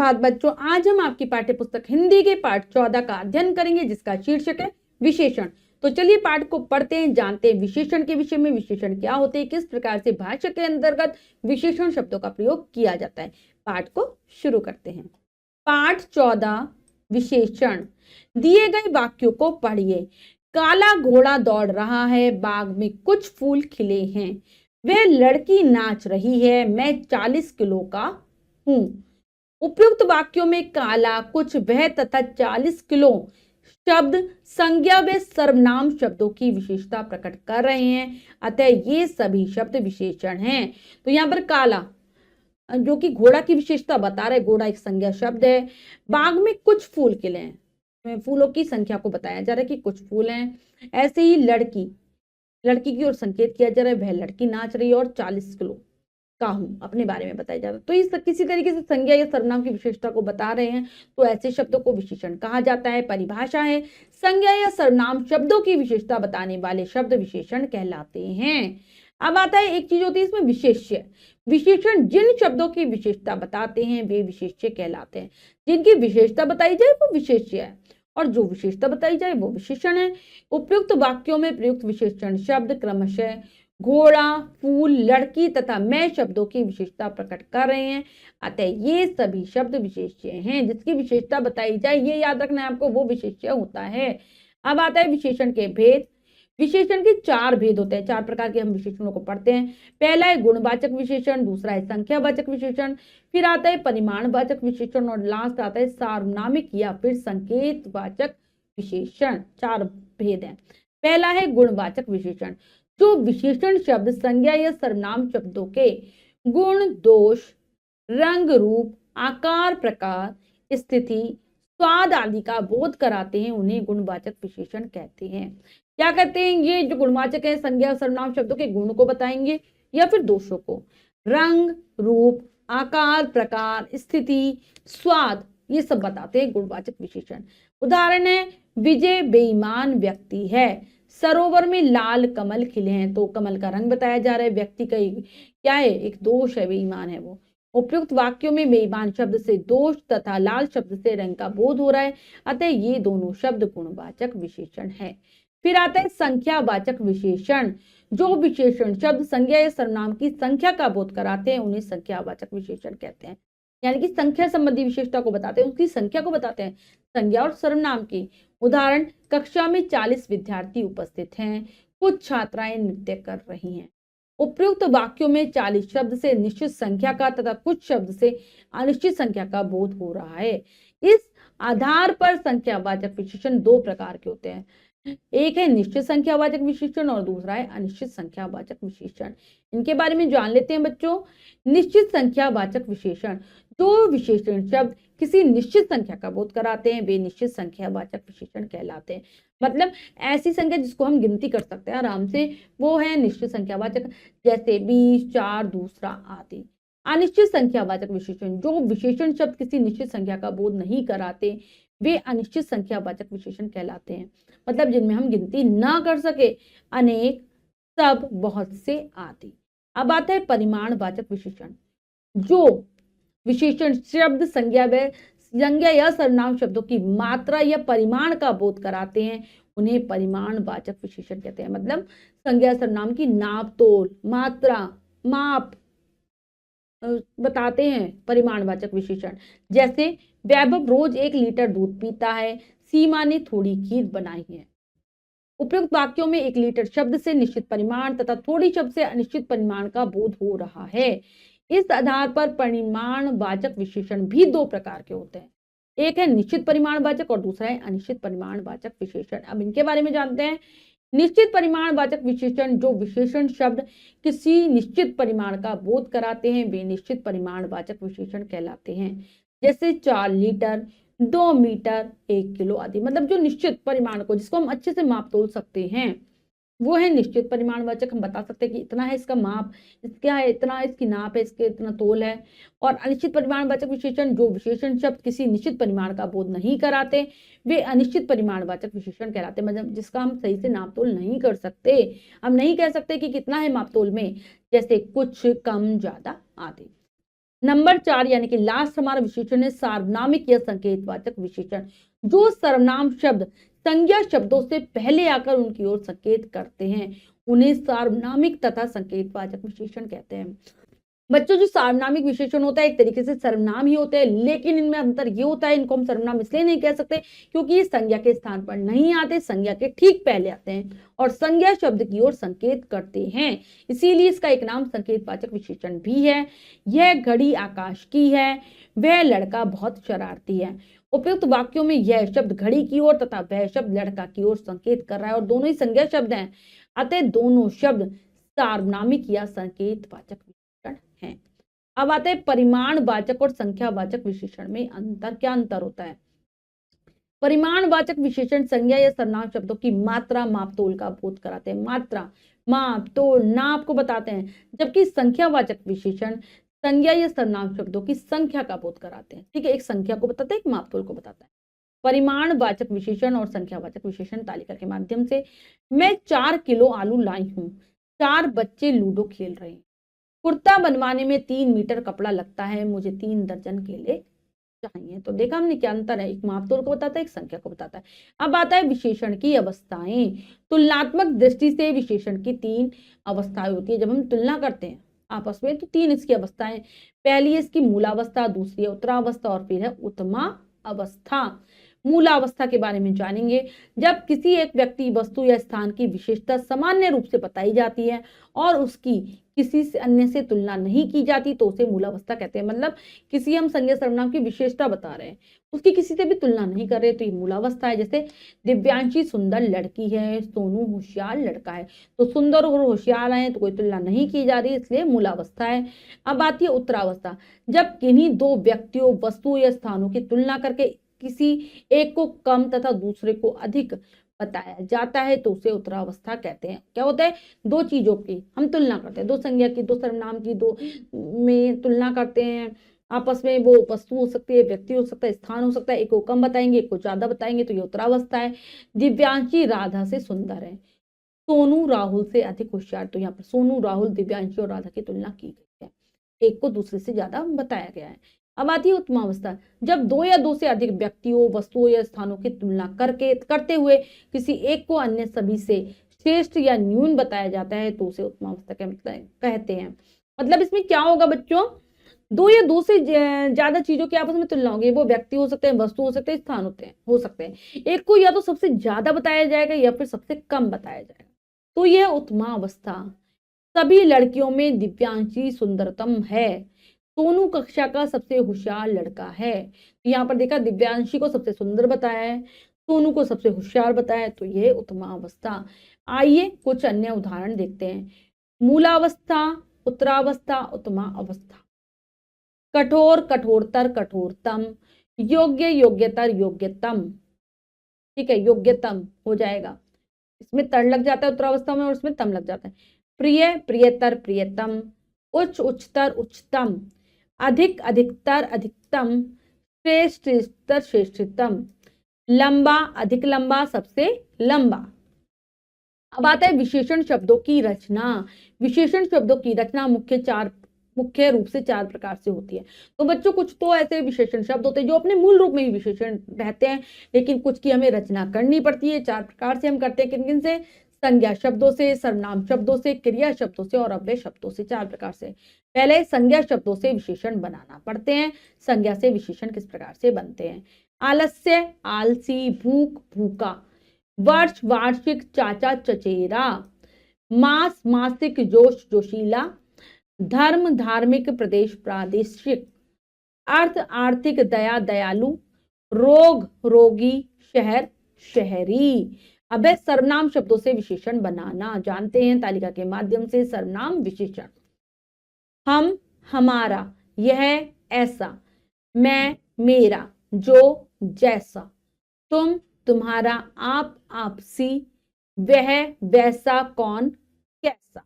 सुप्रभात बच्चों, आज हम आपकी पाठ्य पुस्तक हिंदी के पाठ 14 का अध्ययन करेंगे, जिसका शीर्षक है विशेषण। तो चलिए पाठ को पढ़ते हैं, जानते हैं विशेषण के विषय में। विशेषण क्या होते हैं, किस प्रकार से भाषा के अंतर्गत विशेषण शब्दों का प्रयोग किया जाता है। पाठ को शुरू करते हैं। पाठ 14 विशेषण। दिए गए वाक्यों को पढ़िए। काला घोड़ा दौड़ रहा है, बाग में कुछ फूल खिले हैं, वह लड़की नाच रही है, मैं 40 किलो का हूं। उपयुक्त वाक्यों में काला, कुछ, वह तथा 40 किलो शब्द संज्ञा व सर्वनाम शब्दों की विशेषता प्रकट कर रहे हैं, अतः ये सभी शब्द विशेषण हैं। तो यहाँ पर काला जो कि घोड़ा की विशेषता बता रहे, घोड़ा एक संज्ञा शब्द है। बाग में कुछ फूल खिले हैं, फूलों की संख्या को बताया जा रहा है कि कुछ फूल हैं। ऐसे ही लड़की, लड़की की ओर संकेत किया जा रहा है, वह लड़की नाच रही है और 40 किलो का हूं, अपने बारे में बताया जाता है। तो इस किसी तरीके से संज्ञा या सर्वनाम की विशेषता को बता रहे हैं, तो ऐसे शब्दों को विशेषण कहा जाता है। परिभाषा है, संज्ञा या सर्वनाम शब्दों की विशेषता बताने वाले शब्द विशेषण कहलाते हैं। अब आता है, एक चीज होती है इसमें विशेष्य। विशेषण जिन शब्दों की विशेषता बताते हैं वे विशेष्य कहलाते हैं। जिनकी विशेषता बताई जाए वो विशेष्य है, और जो विशेषता बताई जाए वो विशेषण है। उपयुक्त वाक्यों में प्रयुक्त विशेषण शब्द क्रमशः घोड़ा, फूल, लड़की तथा मैं शब्दों की विशेषता प्रकट कर रहे हैं, अतः ये सभी शब्द विशेष्य हैं। जिसकी विशेषता बताई जाए, ये याद रखना है आपको, वो विशेष्य होता है। अब आता है विशेषण के भेद। विशेषण के 4 भेद होते हैं, 4 प्रकार के हम विशेषणों को पढ़ते हैं। पहला है गुणवाचक विशेषण, दूसरा है संख्यावाचक विशेषण, फिर आता है परिमाणवाचक विशेषण, और लास्ट आता है सार्वनामिक या फिर संकेतवाचक विशेषण। 4 भेद हैं। पहला है गुणवाचक विशेषण। जो विशेषण शब्द संज्ञा या सर्वनाम शब्दों के गुण, दोष, रंग, रूप, आकार, प्रकार, स्थिति, स्वाद आदि का बोध कराते हैं, उन्हें गुणवाचक विशेषण कहते हैं। क्या कहते हैं, ये जो गुणवाचक है संज्ञा और सर्वनाम शब्दों के गुण को बताएंगे या फिर दोषों को। रंग, रूप, आकार, प्रकार, स्थिति, स्वाद, ये सब बताते हैं गुणवाचक विशेषण। उदाहरण है, विजय बेईमान व्यक्ति है, सरोवर में लाल कमल खिले हैं, तो कमल का रंग बताया जा रहा है, व्यक्ति का क्या है, एक दोष है, बेईमान है वो। उपयुक्त वाक्यों में बेईमान शब्द से दोष तथा लाल शब्द से रंग का बोध हो रहा है, अतः ये दोनों शब्द गुणवाचक विशेषण है। फिर आता है संख्यावाचक विशेषण। जो विशेषण शब्द संज्ञा या सर्वनाम की संख्या का बोध कराते हैं, उन्हें संख्यावाचक विशेषण कहते हैं। यानी कि संख्या संबंधी विशेषता को बताते हैं, उसकी संख्या को बताते हैं, संज्ञा और सर्वनाम की। उदाहरण, कक्षा में 40 विद्यार्थी उपस्थित हैं, कुछ छात्राएं नृत्य कर रही हैं। उपयुक्त वाक्यों में 40 शब्द से निश्चित संख्या का तथा कुछ शब्द से अनिश्चित संख्या का बोध हो रहा है। इस आधार पर संख्यावाचक विशेषण 2 प्रकार के होते हैं। एक है निश्चित संख्यावाचक विशेषण और दूसरा है अनिश्चित संख्यावाचक विशेषण। इनके बारे में जान लेते हैं बच्चों। निश्चित संख्यावाचक विशेषण, जो विशेषण शब्द किसी निश्चित संख्या का बोध कराते हैं, वे निश्चित संख्यावाचक विशेषण कहलाते हैं। मतलब ऐसी संख्या जिसको हम गिनती कर सकते हैं आराम से, वो है निश्चित संख्यावाचक, जैसे 20, 4, दूसरा आदि। अनिश्चित संख्यावाचक विशेषण, जो विशेषण शब्द किसी निश्चित संख्या का बोध नहीं कराते, वे अनिश्चित संख्यावाचक विशेषण कहलाते हैं। मतलब जिनमें हम गिनती ना कर सके, अनेक, सब, बहुत से आदि। अब आता है परिमाणवाचक विशेषण। जो विशेषण शब्द संज्ञा या सर्वनाम शब्दों की मात्रा या परिमाण का बोध कराते हैं, उन्हें परिमाणवाचक विशेषण कहते हैं। मतलब संज्ञा सर्वनाम की नाप तोल, मात्रा, माप बताते हैं परिमाणवाचक विशेषण। जैसे वैभव रोज 1 लीटर दूध पीता है, सीमा ने थोड़ी खीर बनाई है। उपयुक्त वाक्यों में 1 लीटर शब्द से निश्चित परिमाण तथा थोड़ी शब्द से अनिश्चित परिमाण का बोध हो रहा है। इस आधार पर परिमाणवाचक विशेषण भी 2 प्रकार के होते हैं। एक है निश्चित परिमाणवाचक और दूसरा है अनिश्चित परिमाणवाचक विशेषण। अब इनके बारे में जानते हैं। निश्चित परिमाणवाचक विशेषण, जो विशेषण शब्द किसी निश्चित परिमाण का बोध कराते हैं, वे निश्चित परिमाणवाचक विशेषण कहलाते हैं। जैसे 4 लीटर, 2 मीटर, 1 किलो आदि। मतलब जो निश्चित परिमाण को, जिसको हम अच्छे से माप तोल सकते हैं, वो है निश्चित परिमाणवाचक। हम बता सकते हैं कि इतना है इसका माप, इसका है इतना, इसकी नाप है, इसके इतना तोल है। और अनिश्चित परिमाणवाचक विशेषण, जो विशेषण शब्द किसी निश्चित परिमाण का बोध नहीं कराते, वे अनिश्चित परिमाणवाचक विशेषण कहलाते हैं। मतलब जिसका हम सही से नाप तोल नहीं कर सकते, हम नहीं कह सकते कि कितना है माप तोल में, जैसे कुछ, कम, ज्यादा आदि। नंबर 4 यानी कि लास्ट हमारा विशेषण है सार्वनामिक या संकेतवाचक विशेषण। जो सर्वनाम शब्द संज्ञा शब्दों से पहले आकर उनकी ओर संकेत करते हैं उन्हें सार्वनामिक तथा संकेतवाचक विशेषण कहते हैं। बच्चों, जो सार्वनामिक विशेषण होता है एक तरीके से सर्वनाम ही होते हैं, लेकिन इनमें अंतर ये होता है, इनको हम सर्वनाम इसलिए नहीं कह सकते क्योंकि ये संज्ञा के स्थान पर नहीं आते, संज्ञा के ठीक पहले आते हैं और संज्ञा शब्द की ओर संकेत करते हैं, इसीलिए इसका एक नाम संकेतवाचक विशेषण भी है। यह घड़ी आकाश की है, वह लड़का बहुत शरारती है। उपयुक्त वाक्यों में यह शब्द घड़ी की ओर तथा वह शब्द लड़का की ओर संकेत कर रहा है और दोनों ही संज्ञा शब्द हैं, अतः दोनों शब्द सार्वनामिक या संकेतवाचक हैं। अब आते हैं परिमाणवाचक और संख्यावाचक विशेषण में अंतर। क्या अंतर होता है? परिमाणवाचक विशेषण संज्ञा या सर्वनाम शब्दों की मात्रा मापतोल का बोध कराते हैं, मात्रा माप तोल नाप को बताते हैं, जबकि संख्यावाचक विशेषण संज्ञा या सर्वनाम शब्दों की संख्या का बोध कराते हैं। ठीक है, एक संख्या को बताता है, एक मापतोल को बताता है। परिमाणवाचक विशेषण और संख्यावाचक विशेषण तालिका के माध्यम से। मैं 4 किलो आलू लाई हूं, 4 बच्चे लूडो खेल रहे हैं। कुर्ता बनवाने में 3 मीटर कपड़ा लगता है, मुझे 3 दर्जन केले चाहिए। तो देखा हमने क्या अंतर है, एक मापतोल को बताता है, एक संख्या को बताता है। अब आता है विशेषण की अवस्थाएं। तुलनात्मक दृष्टि से विशेषण की 3 अवस्थाएं होती है। जब हम तुलना करते हैं आपस में तो 3 इसकी अवस्थाएं। पहली है इसकी मूलावस्था, दूसरी है उत्तरावस्था और फिर है उत्तमा अवस्था। मूलावस्था के बारे में जानेंगे। जब किसी एक व्यक्ति, वस्तु या स्थान की विशेषता सामान्य रूप से बताई जाती है और उसकी किसी से अन्य से तुलना नहीं की जाती तो उसे मूलावस्था कहते हैं। मतलब किसी हम संज्ञा सर्वनाम की विशेषता बता रहे हैं, उसकी किसी से भी तुलना नहीं कर रहे तो ये मूलावस्था है। जैसे दिव्यांशी सुंदर लड़की है, सोनू होशियार लड़का है, तो सुंदर और होशियार है तो कोई तुलना नहीं की जा रही, इसलिए मूलावस्था है। अब आती है उत्तरावस्था। जब किन्हीं 2 व्यक्तियों, वस्तुओं या स्थानों की तुलना करके किसी एक को कम तथा दूसरे को अधिक बताया जाता है तो उसे उत्तरावस्था कहते हैं। क्या होता है? 2 चीजों की हम तुलना करते हैं, 2 संज्ञा की, 2 सर्वनाम की, 2 में तुलना करते हैं आपस में। वो वस्तु हो सकती है, व्यक्ति हो सकता है, स्थान हो सकता है, एक को कम बताएंगे, एक को ज्यादा बताएंगे, तो ये उत्तरावस्था है। दिव्यांशी राधा से सुंदर है, सोनू राहुल से अधिक होशियार, तो यहाँ पर सोनू, राहुल, दिव्यांशी और राधा की तुलना की गई है, एक को दूसरे से ज्यादा बताया गया है। अब आती है उत्तमावस्था। जब 2 या 2 से अधिक व्यक्तियों, वस्तुओं या स्थानों की तुलना करते हुए किसी एक को अन्य सभी से श्रेष्ठ या न्यून बताया जाता है तो उसे उत्तमावस्था कहते हैं। मतलब इसमें क्या होगा बच्चों, 2 या 2 से ज्यादा चीजों की आपस में तुलना होगी। वो व्यक्ति हो सकते हैं, वस्तु हो सकते हैं, स्थान हो सकते हैं। एक को या तो सबसे ज्यादा बताया जाएगा या फिर सबसे कम बताया जाएगा, तो यह उत्तमावस्था। सभी लड़कियों में दिव्यांशी सुंदरतम है, सोनू कक्षा का सबसे होशियार लड़का है। तो यहाँ पर देखा, दिव्यांशी को सबसे सुंदर बताया है, सोनू को सबसे होशियार बताया है, तो यह उत्तमावस्था। आइए कुछ अन्य उदाहरण देखते हैं। मूलावस्था, उत्तरावस्था, उत्तमा अवस्था। कठोर कठोरतर कठोरतम, योग्य योग्यतर योग्यतम। ठीक है, योग्यतम हो जाएगा, इसमें तर लग जाता है उत्तरावस्था में और इसमें तम लग जाता है। प्रिय प्रियतर प्रियतम, उच्च उच्चतर उच्चतम, अधिक अधिकतर अधिकतम, श्रेष्ठ श्रेष्ठतर श्रेष्ठतम, लंबा अधिक लंबा, सबसे लंबा। अब आता है विशेषण शब्दों की रचना। विशेषण शब्दों की रचना मुख्य रूप से 4 प्रकार से होती है। तो बच्चों, कुछ तो ऐसे विशेषण शब्द होते हैं जो अपने मूल रूप में ही विशेषण रहते हैं, लेकिन कुछ की हमें रचना करनी पड़ती है। 4 प्रकार से हम करते हैं। किन किन से? संज्ञा शब्दों से, सर्वनाम शब्दों से, क्रिया शब्दों से और अव्यय शब्दों से। 4 प्रकार से। पहले संज्ञा शब्दों से विशेषण बनाना पड़ते हैं। संज्ञा से विशेषण किस प्रकार से बनते हैं? आलस्य आलसी, भूख भूखा, वर्ष वार्षिक, चाचा चचेरा, मास मासिक, जोश जोशीला, धर्म धार्मिक, प्रदेश प्रादेशिक, अर्थ आर्थिक, दया दयालु, रोग रोगी, शहर शहरी। अब है सर्वनाम शब्दों से विशेषण बनाना। जानते हैं तालिका के माध्यम से सर्वनाम विशेषण। हम हमारा, यह ऐसा, मैं मेरा, जो जैसा, तुम तुम्हारा, आप आपसी, वह वैसा, कौन कैसा।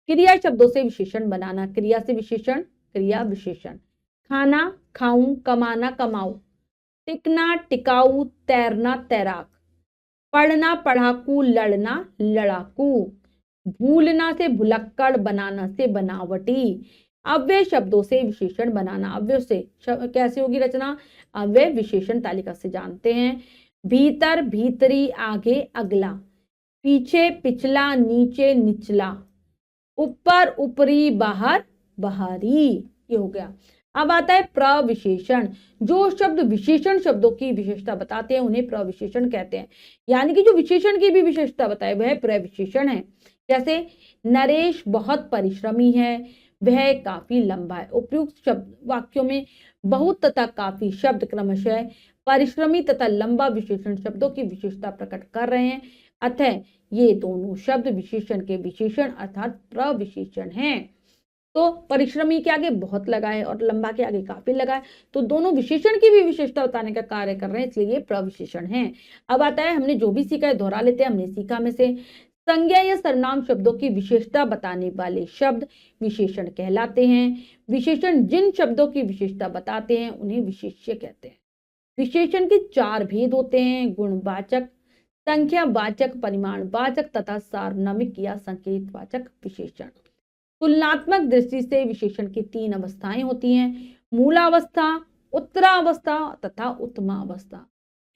क्रिया शब्दों से विशेषण बनाना। क्रिया से विशेषण, क्रिया विशेषण। खाना खाऊं, कमाना कमाऊं, टिकना टिकाऊ, तैरना तैराक, पढ़ना पढ़ाकू, लड़ना लड़ाकू, भूलना से भुलक्कड़, बनाना से बनावटी। अव्यय शब्दों से विशेषण बनाना। अव्यय से कैसे होगी रचना? अव्यय विशेषण तालिका से जानते हैं। भीतर, भीतरी, आगे, अगला, पीछे, पिछला, नीचे, निचला, ऊपर, ऊपरी, बाहर, बाहरी। ये हो गया। अब आता है प्रविशेषण। जो शब्द विशेषण शब्दों की विशेषता बताते हैं उन्हें प्रविशेषण कहते हैं। यानी कि जो विशेषण की भी विशेषता बताए वह प्रविशेषण है। जैसे नरेश बहुत परिश्रमी है, वह काफी लंबा है। उपयुक्त शब्द वाक्यों में बहुत तथा काफी शब्द क्रमशः परिश्रमी तथा लंबा विशेषण शब्दों की विशेषता प्रकट कर रहे हैं। अतः ये दोनों शब्द विशेषण के विशेषण अर्थात प्रविशेषण हैं। तो परिश्रमी के आगे बहुत लगा है और लंबा के आगे काफी लगा है, तो दोनों विशेषण की भी विशेषता बताने का कार्य कर रहे हैं, इसलिए ये प्रविशेषण है। अब आता है हमने जो भी सीखा है दोहरा लेते हैं। हमने सीखा में से संज्ञा या सर्वनाम शब्दों की विशेषता बताने वाले शब्द विशेषण कहलाते हैं। विशेषण जिन शब्दों की विशेषता बताते हैं उन्हें विशेष्य कहते हैं। विशेषण के 4 भेद होते हैं: गुणवाचक, संख्यावाचक, परिमाणवाचक तथा सार्वनामिक या संकेतवाचक विशेषण। तुलनात्मक दृष्टि से विशेषण की 3 अवस्थाएं होती हैं: मूलावस्था, उत्तरावस्था तथा उत्तमावस्था।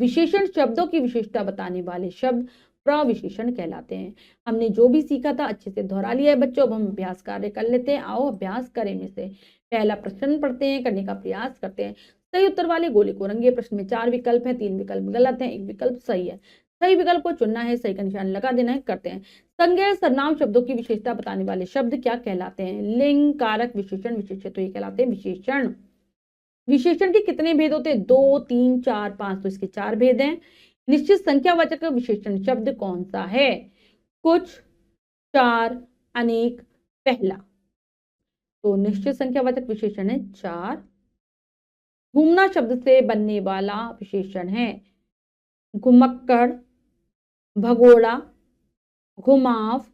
विशेषण शब्दों की विशेषता बताने वाले शब्द प्रविशेषण कहलाते हैं। हमने जो भी सीखा था अच्छे से दोहरा लिया है बच्चों। अब हम अभ्यास कार्य कर लेते हैं। आओ अभ्यास करें में से पहला प्रश्न पढ़ते हैं, करने का प्रयास करते हैं। सही उत्तर वाले गोले को रंगे। प्रश्न में 4 विकल्प हैं, 3 विकल्प गलत हैं, 1 विकल्प सही है। सही विकल्प को चुनना है, सही का निशान लगा देना है। करते हैं। संज्ञा सर्वनाम शब्दों की विशेषता बताने वाले शब्द क्या कहलाते हैं? लिंग, कारक, विशेषण, विशेष्य। तो ये कहलाते हैं विशेषण। विशेषण के कितने भेद होते हैं? 2, 3, 4, 5। तो इसके 4 भेद हैं। निश्चित संख्यावाचक विशेषण शब्द कौन सा है? कुछ, 4, अनेक, पहला। तो निश्चित संख्यावाचक विशेषण है 4। घूमना शब्द से बनने वाला विशेषण है घुमक्कड़, भगोड़ा, घुमाव,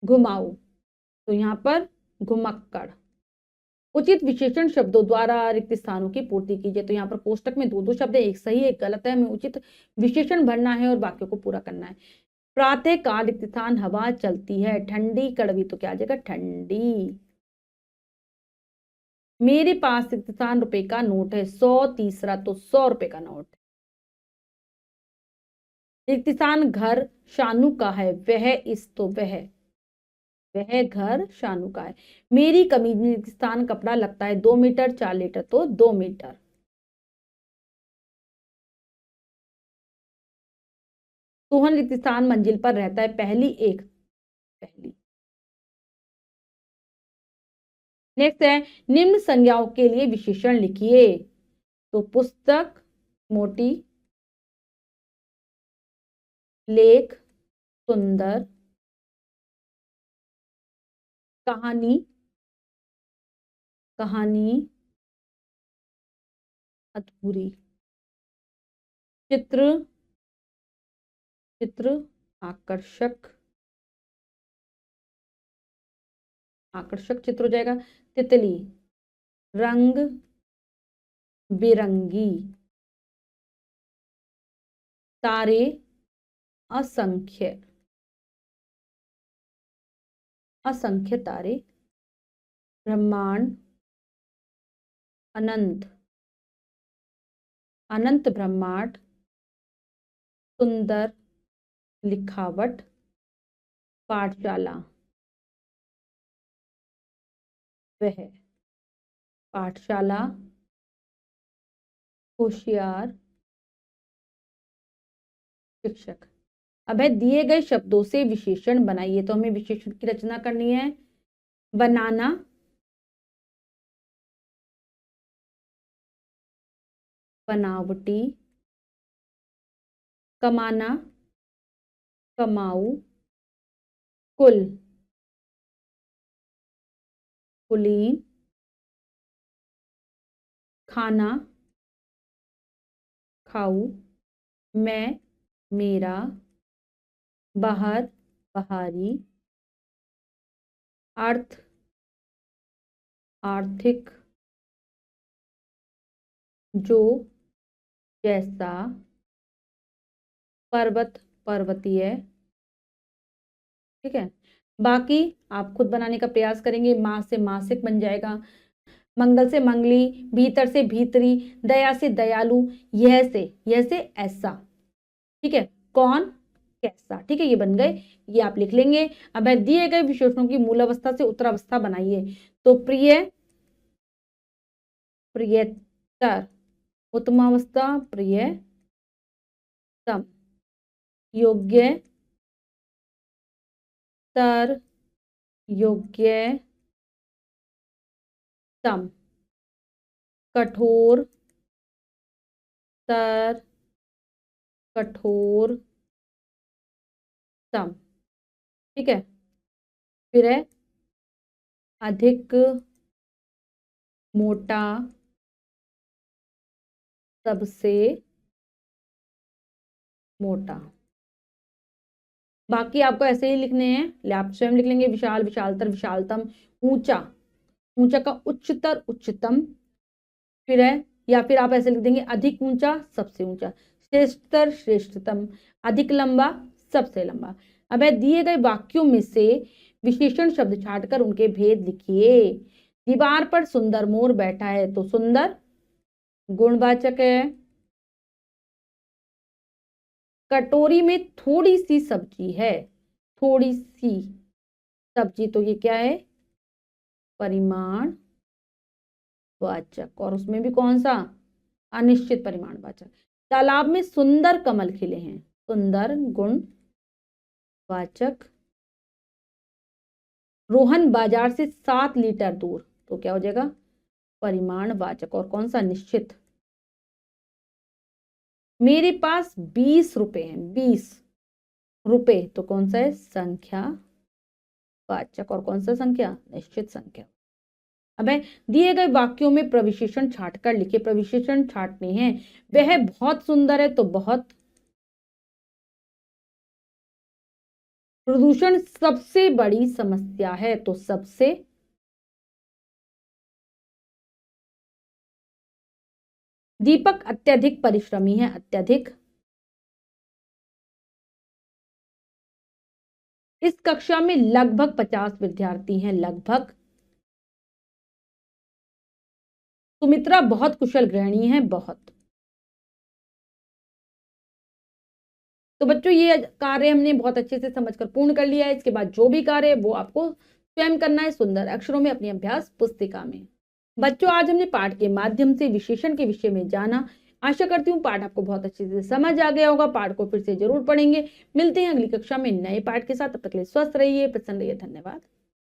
घुमाऊ। तो यहाँ पर घुमक्कड़। उचित विशेषण शब्दों द्वारा रिक्त स्थानों की पूर्ति कीजिए। तो यहाँ पर कोष्टक में 2 शब्द है, एक सही एक गलत है। हमें उचित विशेषण भरना है और वाक्यों को पूरा करना है। प्रातः काल रिक्त स्थान, हवा चलती है, ठंडी, कड़वी। तो क्या आ जाएगा? ठंडी। मेरे पास रिक्त स्थान रुपए का नोट है, 100, तीसरा। तो 100 रुपए का नोट। रिक्त स्थान घर शानू का है, वह इस। तो वह घर शानू का है। मेरी कमीज में रिक्त स्थान कपड़ा लगता है 2 मीटर, 4 लीटर। तो 2 मीटर। सोहन रिक्त स्थान मंजिल पर रहता है, पहली, एक, पहली। नेक्स्ट है निम्न संज्ञाओं के लिए विशेषण लिखिए। तो पुस्तक, मोटी, लेख, सुंदर, कहानी, कहानी, अधूरी, चित्र, चित्र, आकर्षक, आकर्षक चित्र हो जाएगा। तितली, रंग बिरंगी, तारे, असंख्य, असंख्य तारे, ब्रह्मांड, अनंत, अनंत ब्रह्मांड, सुंदर, लिखावट, पाठशाला, वह, पाठशाला, होशियार, शिक्षक। अब है दिए गए शब्दों से विशेषण बनाइए। तो हमें विशेषण की रचना करनी है। बनाना, बनावटी, कमाना, कमाऊ, कुल, कुलीन, खाना, खाऊ, मैं, मेरा, बाहर, बाहरी, अर्थ, आर्थिक, जो, जैसा, पर्वत, पर्वतीय। ठीक है। बाकी आप खुद बनाने का प्रयास करेंगे। माँ से मासिक बन जाएगा, मंगल से मंगली, भीतर से भीतरी, दया से दयालु, यह से ऐसा। ठीक है, कौन कैसा। ठीक है, ये बन गए, ये आप लिख लेंगे। अब दिए गए विशेषणों की मूल अवस्था से उत्तरावस्था बनाइए। तो प्रिय, प्रियतर, उत्तमावस्था प्रियतम, योग्य तर, योग्यतम, कठोर तर, कठोरतम। ठीक है, फिर है अधिक मोटा, सबसे मोटा। बाकी आपको ऐसे ही लिखने हैं, आप स्वयं लिख लेंगे। विशाल, विशालतर, विशालतम, ऊंचा, ऊंचा का उच्चतर, उच्चतम। फिर है, या फिर आप ऐसे लिख देंगे अधिक ऊंचा, सबसे ऊंचा, श्रेष्ठतर, श्रेष्ठतम, अधिक लंबा, सबसे लंबा। अब दिए गए वाक्यों में से विशेषण शब्द छांटकर उनके भेद लिखिए। दीवार पर सुंदर मोर बैठा है, तो सुंदर गुणवाचक है। कटोरी में थोड़ी सी सब्जी है, थोड़ी सी सब्जी, तो ये क्या है, परिमाण वाचक। और उसमें भी कौन सा, अनिश्चित परिमाण वाचक। तालाब में सुंदर कमल खिले हैं, सुंदर गुण वाचक। रोहन बाजार से 7 लीटर दूर, तो क्या हो जाएगा, परिमाण वाचक। और कौन सा, निश्चित। मेरे पास 20 रुपए हैं, 20 रुपए, तो कौन सा है, संख्या वाचक। और कौन सा संख्या, निश्चित संख्या। अब दिए गए वाक्यों में प्रविशेषण छांटकर लिखे। प्रविशेषण छांटने हैं। वह बहुत सुंदर है, तो बहुत। प्रदूषण सबसे बड़ी समस्या है, तो सबसे। दीपक अत्यधिक परिश्रमी है, अत्यधिक। इस कक्षा में लगभग 50 विद्यार्थी हैं, लगभग। सुमित्रा बहुत कुशल गृहिणी है, बहुत। तो बच्चों ये कार्य हमने बहुत अच्छे से समझकर पूर्ण कर लिया है। इसके बाद जो भी कार्य है वो आपको स्वयं करना है सुंदर अक्षरों में अपनी अभ्यास पुस्तिका में। बच्चों आज हमने पाठ के माध्यम से विशेषण के विषय में जाना। आशा करती हूँ पाठ आपको बहुत अच्छे से समझ आ गया होगा। पाठ को फिर से जरूर पढ़ेंगे। मिलते हैं अगली कक्षा में नए पाठ के साथ। तब तक के लिए स्वस्थ रहिए, प्रसन्न रहिए। धन्यवाद।